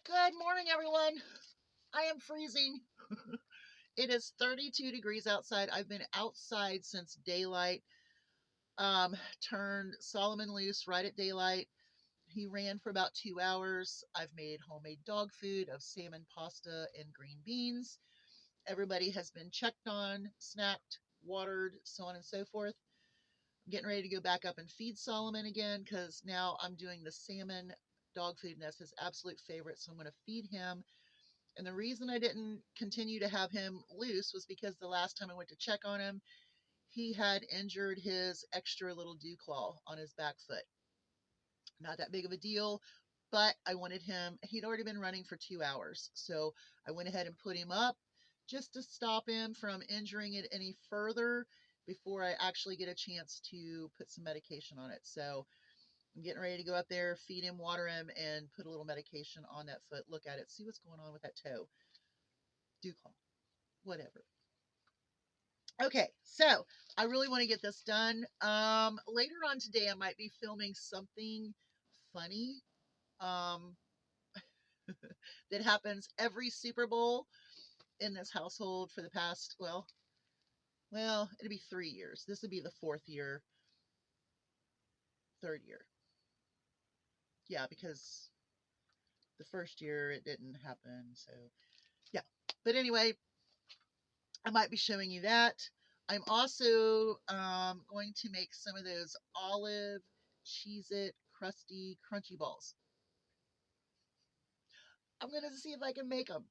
Good morning, everyone. I am freezing. It is 32 degrees outside. I've been outside since daylight. Turned Solomon loose right at daylight. He ran for about 2 hours. I've made homemade dog food of salmon pasta and green beans. Everybody has been checked on, snacked, watered, so on and so forth. I'm getting ready to go back up and feed Solomon again because now I'm doing the salmon dog food, and that's his absolute favorite. So I'm going to feed him. And the reason I didn't continue to have him loose was because the last time I went to check on him, he had injured his extra little dew claw on his back foot. Not that big of a deal, but I wanted him, he'd already been running for 2 hours. So I went ahead and put him up just to stop him from injuring it any further before I actually get a chance to put some medication on it. So I'm getting ready to go up there, feed him, water him, and put a little medication on that foot, look at it, see what's going on with that toe. Dew claw, whatever. Okay, so I really want to get this done. Later on today, I might be filming something funny um, that happens every Super Bowl in this household for the past, it'll be 3 years. This would be the fourth year, third year. Yeah, because the first year it didn't happen. So, yeah. But anyway, I might be showing you that. I'm also going to make some of those olive, Cheez It, crusty, crunchy balls. I'm going to see if I can make them.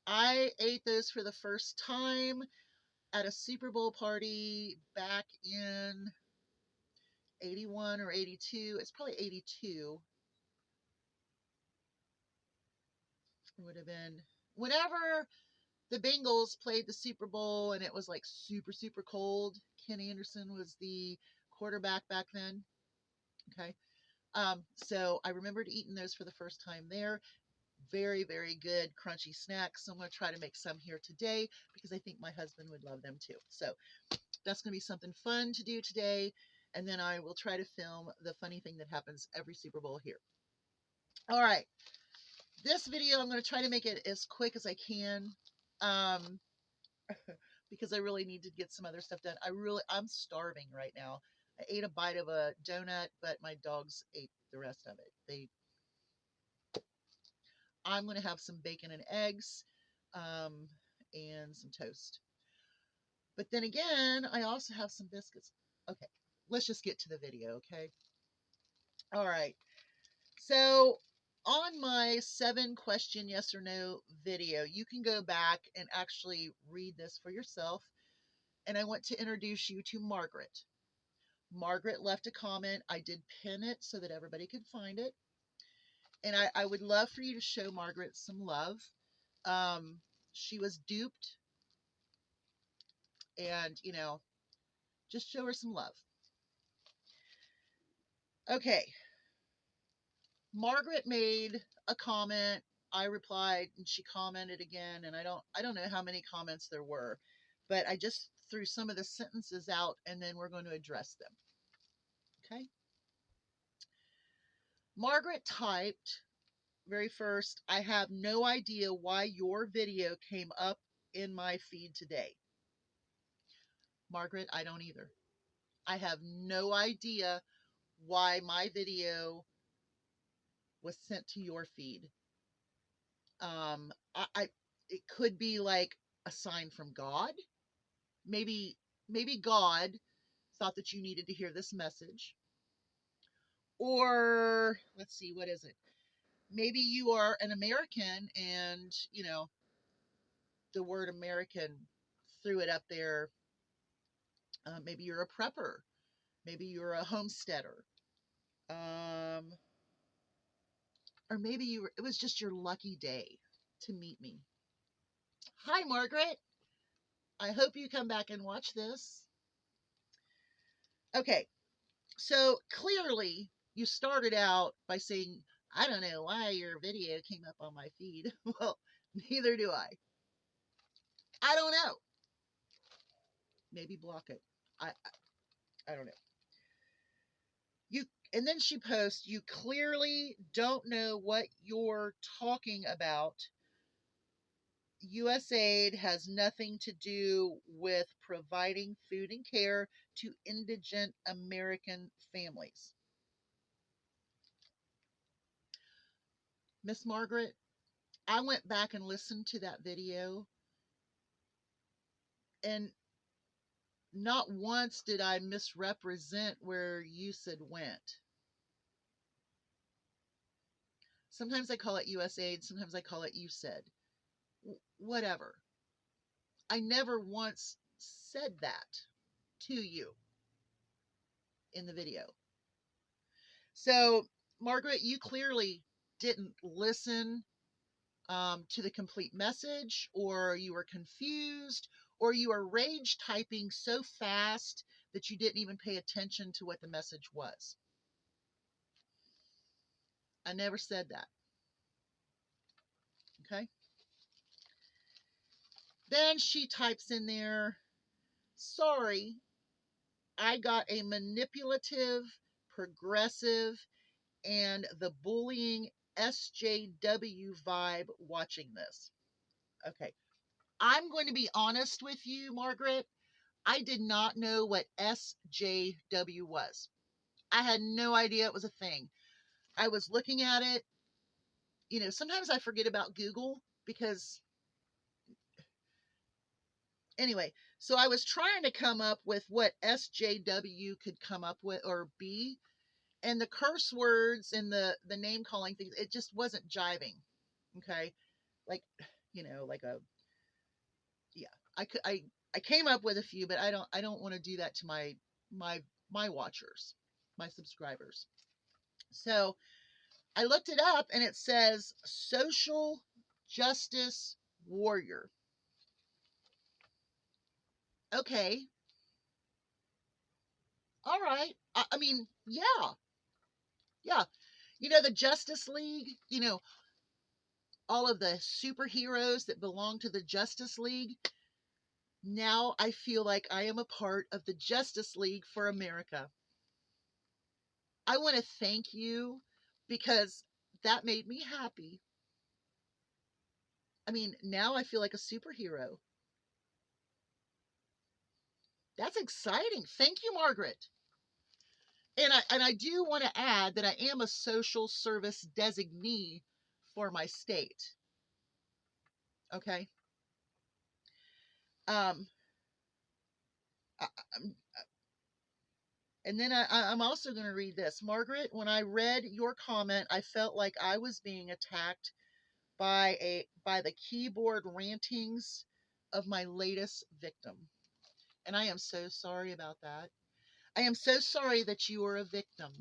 I ate those for the first time at a Super Bowl party back in 81 or 82. It's probably 82. It would have been whenever the Bengals played the Super Bowl and it was like super, super cold. Ken Anderson was the quarterback back then. Okay. So I remembered eating those for the first time there. Very, very good crunchy snacks. So I'm going to try to make some here today because I think my husband would love them too. So that's going to be something fun to do today. And then I will try to film the funny thing that happens every Super Bowl here. All right. This video, I'm going to try to make it as quick as I can. Um, because I really need to get some other stuff done. I'm starving right now. I ate a bite of a donut, but my dogs ate the rest of it. I'm going to have some bacon and eggs, um, and some toast. But then again, I also have some biscuits. Okay, let's just get to the video, okay? All right. So, on my 7 question yes or no video, you can go back and actually read this for yourself. And I want to introduce you to Margaret. Margaret left a comment. I did pin it so that everybody could find it. And I would love for you to show Margaret some love. Um, she was duped, and, just show her some love. Okay, Margaret made a comment. I replied, and she commented again, and I don't know how many comments there were, but I just threw some of the sentences out, and then we're going to address them. Okay. Margaret typed very first, I have no idea why your video came up in my feed today. Margaret, I don't either. I have no idea why my video was sent to your feed. I it could be like a sign from God. Maybe maybe God thought that you needed to hear this message. Or let's see, what is it? Maybe you are an American and, the word American threw it up there. Maybe you're a prepper. Maybe you're a homesteader. Um, or maybe it was just your lucky day to meet me. Hi, Margaret. I hope you come back and watch this. Okay, so clearly you started out by saying, I don't know why your video came up on my feed. Well, neither do I. I don't know. Maybe block it. I don't know. And then she posts, "You clearly don't know what you're talking about. USAID has nothing to do with providing food and care to indigent American families." Miss Margaret, I went back and listened to that video, and not once did I misrepresent where USAID went. Sometimes I call it USAID, sometimes I call it USAID. Whatever. I never once said that to you in the video. So, Margaret, you clearly didn't listen to the complete message, or you were confused, or you were rage typing so fast that you didn't even pay attention to what the message was. I never said that. Okay. Then she types in there, "Sorry, I got a manipulative, progressive, and the bullying SJW vibe watching this." Okay. I'm going to be honest with you, Margaret. I did not know what SJW was. I had no idea it was a thing. I was looking at it. Sometimes I forget about Google because, anyway, so I was trying to come up with what SJW could come up with or be, and the curse words and the name calling things, it just wasn't jiving. Okay. Like, like a, yeah, I came up with a few, but I don't want to do that to my my watchers, my subscribers. So I looked it up, and it says social justice warrior. Okay. All right. I mean, yeah. Yeah. The Justice League, all of the superheroes that belong to the Justice League. Now I feel like I am a part of the Justice League for America. I want to thank you because that made me happy. I mean, now I feel like a superhero. That's exciting. Thank you, Margaret. And I do want to add that I am a social service designee for my state. Okay. Um, I, and then I'm also going to read this. Margaret, when I read your comment, I felt like I was being attacked by the keyboard rantings of my latest victim. And I am so sorry about that. I am so sorry that you are a victim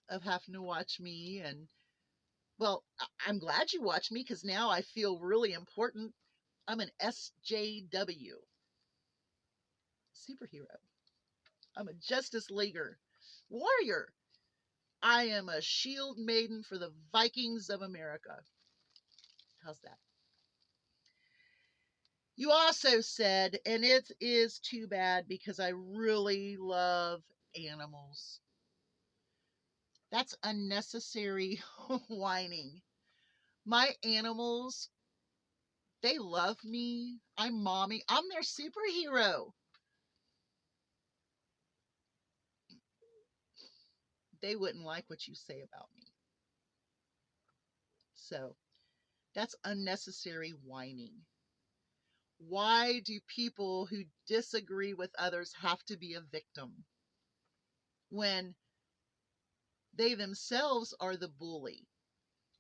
of having to watch me. And, well, I'm glad you watched me because now I feel really important. I'm an SJW superhero. I'm a Justice Leaguer warrior. I am a shield maiden for the Vikings of America. How's that? You also said, and it is too bad because I really love animals. That's unnecessary whining. My animals, they love me. I'm mommy. I'm their superhero. They wouldn't like what you say about me. So that's unnecessary whining. Why do people who disagree with others have to be a victim when they themselves are the bully?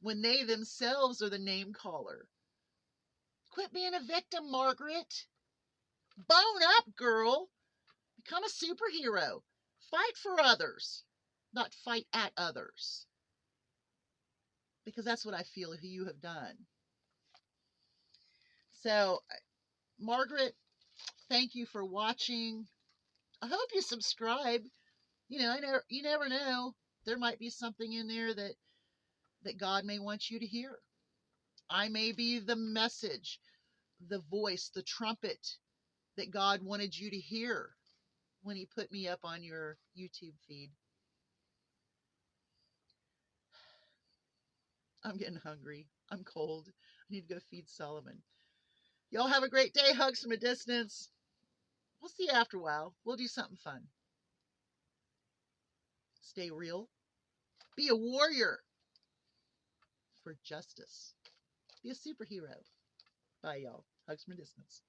When they themselves are the name caller? Quit being a victim, Margaret. Bone up, girl. Become a superhero. Fight for others, not fight at others. Because that's what I feel you have done. So, Margaret, thank you for watching. I hope you subscribe. You never know. There might be something in there that God may want you to hear. I may be the message, the voice, the trumpet that God wanted you to hear when he put me up on your YouTube feed. I'm getting hungry. I'm cold. I need to go feed Solomon. Y'all have a great day. Hugs from a distance. We'll see you after a while. We'll do something fun. Stay real. Be a warrior for justice. Be a superhero. Bye, y'all. Hugs from a distance.